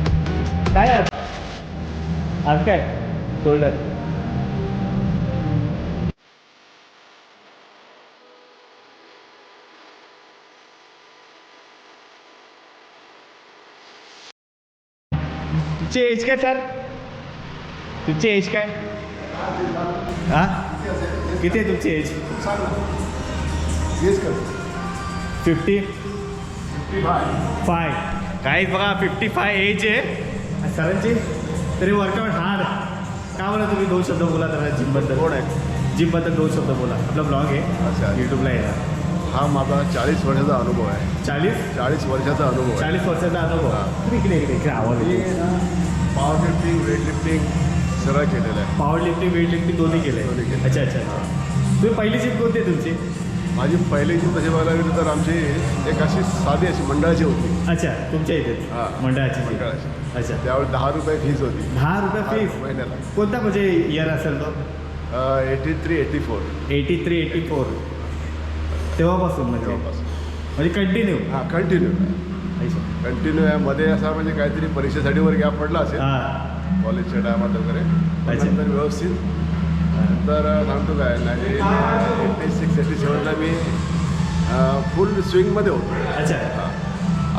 आहे काय आज काय शोल्डर तुमची एज काय सर तुमची एज काय हां किती आहे तुमची एज 55 काहीच बघा 55 एज आहे सरांची तरी वर्कआउट हार्ड का बरं तुम्ही 2 शब्द बोला तर जिमबद्दल कोण आहे जिमबद्दल 2 शब्द बोला आपला ब्लॉग आहे अच्छा. यूट्यूबला येणार हा माझा 40 वर्षाचा अनुभव आहे. 40 वर्षाचा अनुभव आहे. 40 वर्षाचा अनुभव हां. तुम्ही इकडे आवाज मी येतो. पॉवर लिफ्टिंग वेट लिफ्टिंग सगळं केलेलं आहे. पॉवर लिफ्टिंग वेट लिफ्टिंग दोन्ही केलं दोन्ही आहे केलंय. अच्छा अच्छा अच्छा तुम्ही पहिली जिम कोणती आहे तुमची माझी पहिली जी तशी बघायला गेली तर आमची एक अशी साधी अशी मंडळाची होती. अच्छा तुमच्या इथे हां. मंडळाची gym. मंडळाची. अच्छा त्यावेळी 10 रुपये फीस होती. 10 रुपये फीस महिन्याला. कोणता म्हणजे इयर असेल तो 83-84 83-84 तेव्हापासून म्हणजे तेव्हापासून. म्हणजे कंटिन्यू हां कंटिन्यू आहे. मध्ये असा म्हणजे काहीतरी परीक्षेसाठी वर गॅप पडला असेल हां कॉलेजच्या टायमात वगैरे. अच्छा. नंतर व्यवस्थित तर सांगतो काय 86-87ला मी फुल स्विंगमध्ये होतो. अच्छा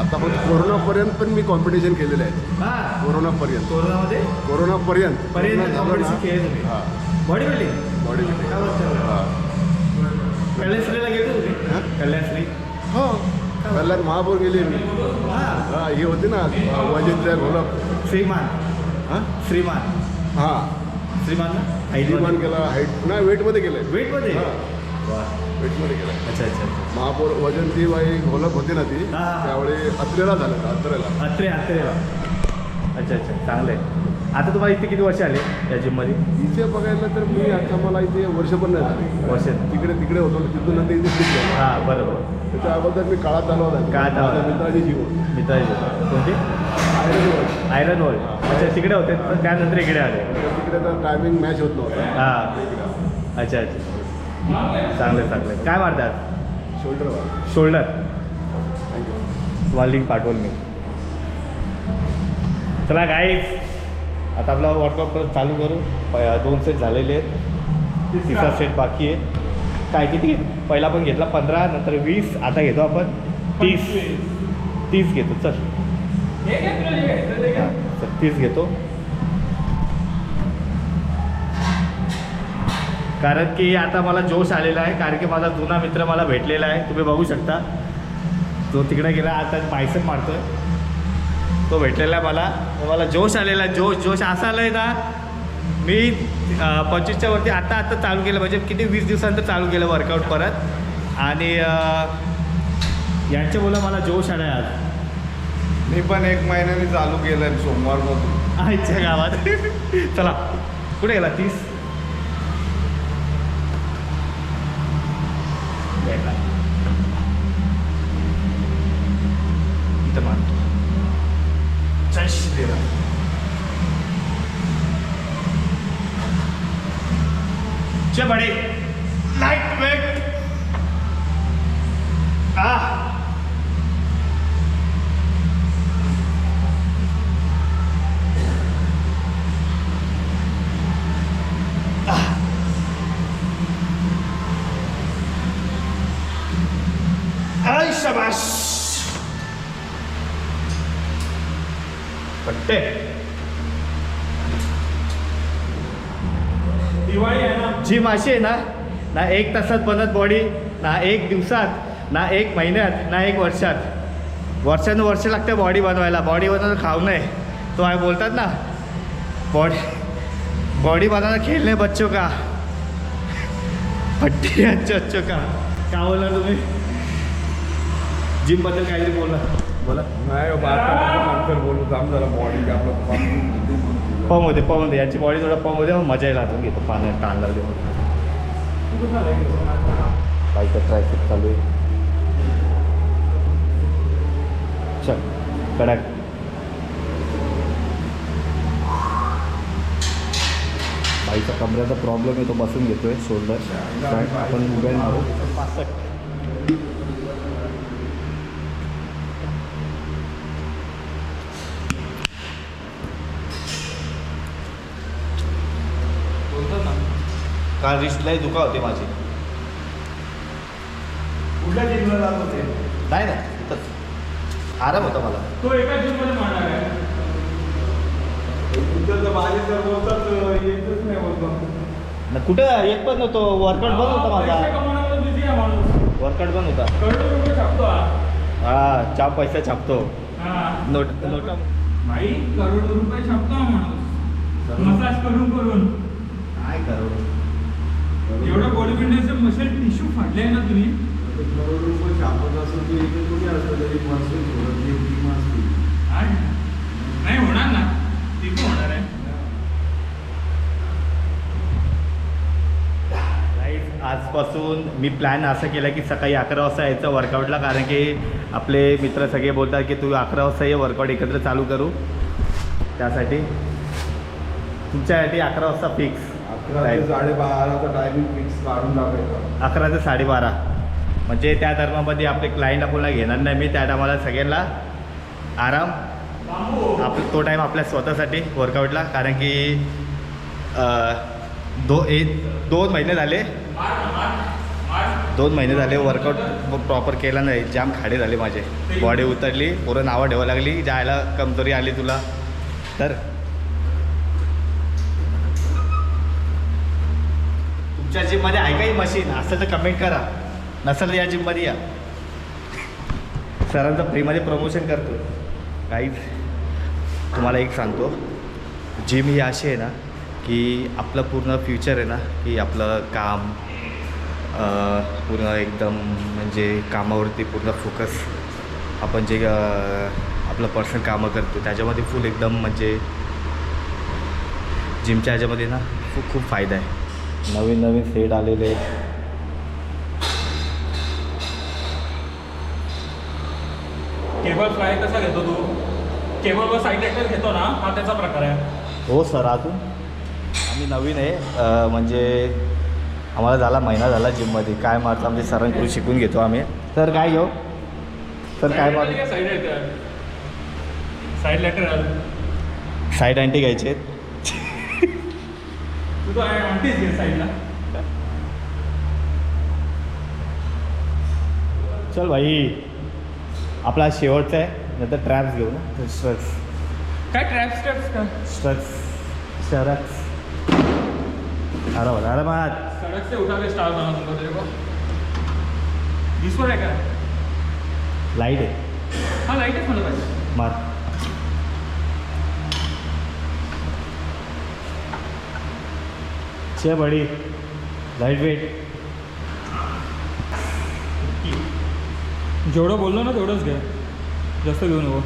आता पण कोरोनापर्यंत पण मी कॉम्पिटिशन केलेलं आहे. हां कोरोनापर्यंत कोरोनामध्ये कोरोनापर्यंत पर्यंत competition केले तुम्ही? हां बॉडी बिल्डिंग बॉडी बिल्डिंग हां कल्याणश्रीला गेले तुम्ही हां? कल्याणश्री हो कल्याण महापौर गेले मी. हां हां ही होती ना वजिंद्र घोलप. श्रीमान हां श्रीमान हां श्रीमान ना श्रीमान केला हाईट नाही वेटमध्ये केलं आहे. वेटमध्ये हां वा वेटमध्ये केलं आहे. अच्छा अच्छा अच्छा महापौर वजंतीबाई घोलप होती ना ती हां. त्यावेळी अत्रेला झालं अत्रेला. अत्रेला अच्छा अच्छा चांगलं आहे आता तुम्हाला इथे किती वर्ष आले या जिममध्ये इथे बघायला तर मी आता मला इथे वर्ष पण नाही झाले. वर्ष तिकडे होतो तिथून नंतर इथे शिफ्ट झालो. हां बरोबर त्याच्या अगोदर मी काळात आलो होता. काळात आलो. माझ्या मित्राची जीव होती. मित्राचे कोणते आयरन वर्ल्ड. आयरन वॉल अच्छा तिकडे होते पण त्यानंतर इकडे आले तिकडे तर टायमिंग मॅच होत नव्हता. हां अच्छा अच्छा चांगलं काय मारतात शोल्डर शोल्डर थँक्यू. तुम्हाला लिंक पाठवल मी चला गाईज आता आपला वर्कआउट चालू करू 2 सेट झालेले आहेत 3रा सेट बाकी आहे काय किती पहिला पण घेतला 15 नंतर 20 आता घेतो आपण 30 घेतो चल 30 घेतो कारण की आता मला जोश आलेला आहे कारण की माझा जुना मित्र मला भेटलेला आहे तुम्ही बघू शकता तो तिकडे गेला आता बायसेप मारतोय तो भेटलेला आहे मला जोश आलेला आहे जोश असा आला आहे ना मी 25च्या वरती आता चालू केलं म्हणजे किती 20 दिवसानंतर चालू केलं वर्कआउट परत आणि यांच्या बोला मला जोश आला आहे आज मी पण 1 महिन्याने चालू केलं आहे सोमवारपासून आईच्या गावात चला कुठे गेला 30 इथं मारतो चे बड़े लाइट वेट शाबाश पट्टे दिवाळी आहे ना जिम अशी आहे ना 1 तासात बनत बॉडी ना 1 दिवसात ना 1 महिन्यात ना 1 वर्षात वर्ष लागते बॉडी बनवायला बॉडी बनवायला खाऊ नये तो आहे बोलतात ना बॉडी बनाना खेलने बच्चों का पट्टी अच्छो का बोलणार तुम्ही जिमबद्दल काहीतरी बोला नाही नंतर बोलू थांब जरा बॉडी आपलं पम होते यांची बॉडी थोडा पम होते मग मजा येईल आता घेतो पाण्यात ताण लागले बाईकचा ट्रॅफिक चालू आहे चल कडक बाईचा कमऱ्याचा प्रॉब्लेम आहे तो बसून घेतोय शोल्डर आपण मोबाईल मारू 65 1 कारण रिस्टलाही दुखा होते माझी. कुठल्या जिमला जात होते? नाही ना इथंच आराम होता मला. तो एका जिममध्ये मारणार आहे. तुमचं तर माझे सर बोलतात येतच नाही बोलतो. ना कुठं येत पण नव्हतो. वर्कआउट बंद होता माझा. पैसे कमवण्यामध्ये busy आहे माणूस. वर्कआउट बंद होता. करोडो रुपये छापतो हा. हा चाप पैसा छापतो. हा. नोटा भाई करोडो रुपये छापतो हा माणूस. मसाज करून करून काय करू. एवढं बॉडी बिल्डरचं मसल टिश्यू फाडले आहे ना तुम्ही. करोड रुपये छापत असून तू इथे कुठे असतं तरी मसून थोडं टीम असते. हा? नाही होणार ना. ती पण होणार आहे. आजपासून मी प्लॅन असं केला की सकाळी 11 वाजता यायचं वर्कआउटला. कारण की आपले मित्र सगळे बोलतात की तू 11 वाजता ये वर्कआउट एकत्र चालू करू. त्यासाठी तुमच्यासाठी 11 वाजता फिक्स. 11 ते 12:30चा टायमिंग फिक्स काढून टाकायचा. 11 ते 12:30 म्हणजे त्या दरम्यानमध्ये आपले क्लायंट आपल्याला घेणार नाही मी. त्या टायमाला सगळ्यांना आराम. आपलं तो टाईम आपल्या स्वतःसाठी वर्कआउटला. कारण की 2 महिने झाले 2 महिने झाले वर्कआउट प्रॉपर केला नाही. जाम खाडे झाले माझे. बॉडी उतरली. पुरं नावं ठेवावं लागली. जायला कमजोरी आली तुला. तर तुमच्या जिममध्ये आहे काही मशीन असेल तर कमेंट करा. नसेल तर या जिममध्ये या. सरांचं फ्रीमध्ये प्रमोशन करतो. काहीच तुम्हाला एक सांगतो. जिम ही अशी आहे ना की आपलं पूर्ण फ्युचर आहे ना की आपलं काम पूर्ण एकदम म्हणजे कामावरती पूर्ण फोकस. आपण जे आपलं पर्सनल कामं करतो त्याच्यामध्ये फुल एकदम म्हणजे जिमच्या ह्याच्यामध्ये ना खूप फायदा आहे. नवीन सेट आलेले. केबल फ्राय कसा घेतो तू. केबलवर साईड ॲक्टर घेतो ना. हा त्याचा प्रकार आहे. हो सर. अजून आम्ही नवीन आहे. म्हणजे आम्हाला झाला महिना झाला जिममध्ये. काय मारतो आमच्या सरांकडून शिकून घेतो आम्ही. तर काय घेऊ सर. काय मार side actor. Side letter. Side अँटी घ्यायचे. तू तो आणतेच घे साईडला. चल भाई आपला शेवटचा आहे. नंतर ट्रॅप्स घेऊ ना. स्ट्रक्स काय ट्रॅप स्टेप्स का. स्ट्रक्स आरामात. सड़क से उठा के स्टार बना तुमको तेरे को. दिसवर आहे का. लाईट आहे. हा लाईटच मला पाहिजे. मार. छे बडी लाईट वेट. जेवढं बोललो ना तेवढंच घ्या. जास्त घेऊ नको.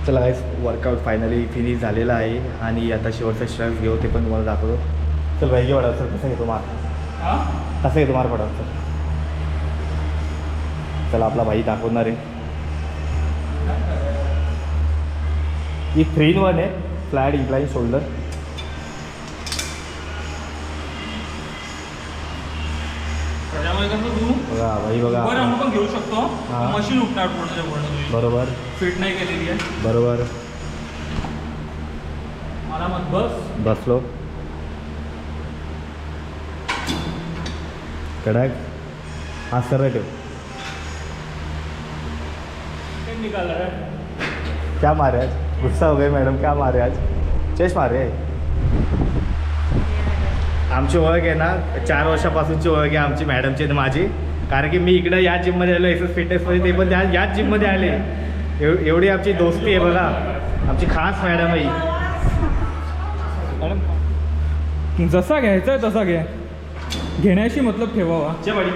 चला गाईस वर्कआउट फायनली फिनिश झालेला आहे. आणि आता शेवटचा स्ट्रक्स घेऊ ते पण तुम्हाला दाखवतो. चल भाई घे वाढव सर. कसा घेतो मार. हा. कसा घेतो मार पडा सर. चला आपला भाई दाखवणार आहे. ही 3-in-1 आहे. Flat incline shoulder. त्याच्यामध्ये कसं तू बघा भाई बघा. बरं आपण पण घेऊ शकतो. हा. मशीन उठणार पूर्ण पूर्ण. बरोबर फिट नाही केलेली आहे. बरोबर. आरामात बस. बसलो. कडक. हा सरळ ठेव. निकाला है. क्या मारे आज. गुस्सा हो गए मैडम. क्या मारे आज. चेस्ट मारे. आमची ओळख आहे ना 4 वर्षापासूनची ओळख आहे आमची मॅडमची आणि माझी. कारण की मी इकडं या जिममध्ये आलो एक्सस फिटनेसमध्ये. ते पण त्या याच जिममध्ये आले. एवढी आमची दोस्ती आहे बघा. आमची खास मॅडम आहे. मॅडम जसा घ्यायचा आहे तसा घ्या. घेण्याशी मतलब ठेवावा. चे बडी.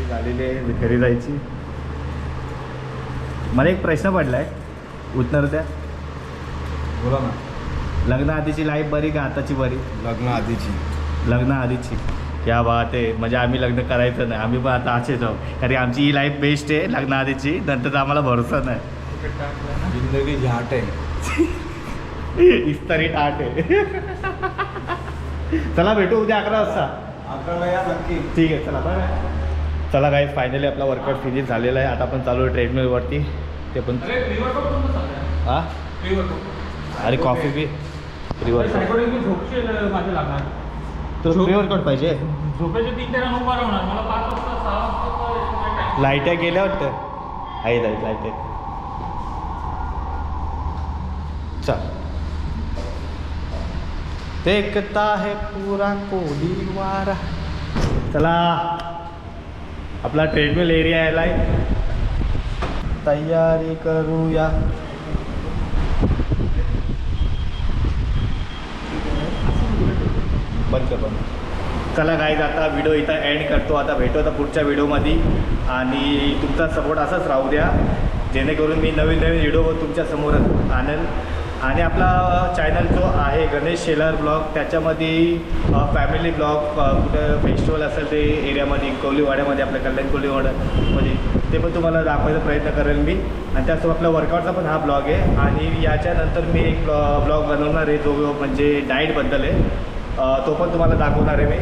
झालेली आहे घरी जायची. मला एक प्रश्न पडला आहे. उत्तर द्या. बोला ना. लग्न आधीची लाईफ बरी का आताची बरी. लग्न आधीची. लग्न आधीची. या बात आहे. म्हणजे आम्ही लग्न करायचं नाही, आम्ही पण आता असेच आहोत. कारण की आमची ही लाईफ बेस्ट आहे लग्नाआधीची, नंतर आम्हाला भरोसा नाही. जिंदगी झाट आहे. इस्तारी टाट आहे. चला भेटू उद्या 11 वाजता. 11ला या नक्की. ठीक आहे, चला बाय. चला गाईज, फायनली आपला वर्कआउट फिनिश झालेला आहे. आता आपण चालू आहे ट्रेडमिलवरती. ते पण अरे pre-workout कोणतं चाललंय? हां Pre-workout. अरे coffee P. Pre workout Psychology मी झोपशील माझे लागणार. तुला प्री वर्कआउट पाहिजे. झोपेचे 3 ते 9 बारा होणार. मला 5 वाजता 6 वाजता लाईट्या गेल्या वाटतं. आहेत लाईट आहे. चल. देखता है पूरा कोलीवारा. चला, आपला ट्रेडमिल एरिया यायलाय. तयारी करूया. बंद कर बंद. चला गाईज, आता व्हिडिओ इथं एंड करतो. आता भेटू आता पुढच्या व्हिडिओमध्ये. आणि तुमचा सपोर्ट असाच राहू द्या, जेणेकरून मी नवीन नवीन व्हिडिओ तुमच्यासमोर आणेल. आणि आपला चॅनल जो आहे गणेश शेलार ब्लॉग, त्याच्यामध्ये फॅमिली ब्लॉग, कुठं फेस्टिवल असेल ते एरियामध्ये, कोलीवाड्यामध्ये, आपल्या कल्याण कोलीवाड्यामध्ये, ते पण तुम्हाला दाखवायचा प्रयत्न करेल मी. आणि त्यासोबत आपला वर्कआउटचा पण हा ब्लॉग आहे. आणि याच्यानंतर मी एक ब्लॉग बनवणार आहे, जो म्हणजे डाएटबद्दल आहे. तो पण तुम्हाला दाखवणार आहे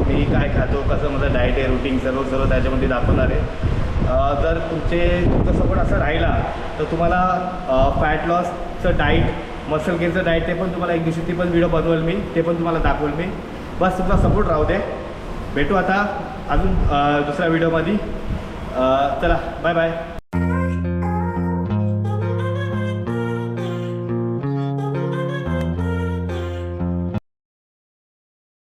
मी काय खातो, कसं माझं डाएट आहे, रुटीन सर्व त्याच्यामध्ये दाखवणार आहे. जर तुमचा सपोर्ट असं राहिला तर तुम्हाला फॅट लॉसचं डाएट, मसल गेनचं डाएट, ते पण तुम्हाला एक दिवशी ती पण व्हिडिओ बनवेल मी, ते पण तुम्हाला दाखवेल मी. बस तुमचा सपोर्ट राहू दे. भेटू आता अजून दुसऱ्या व्हिडिओमध्ये. चला बाय बाय.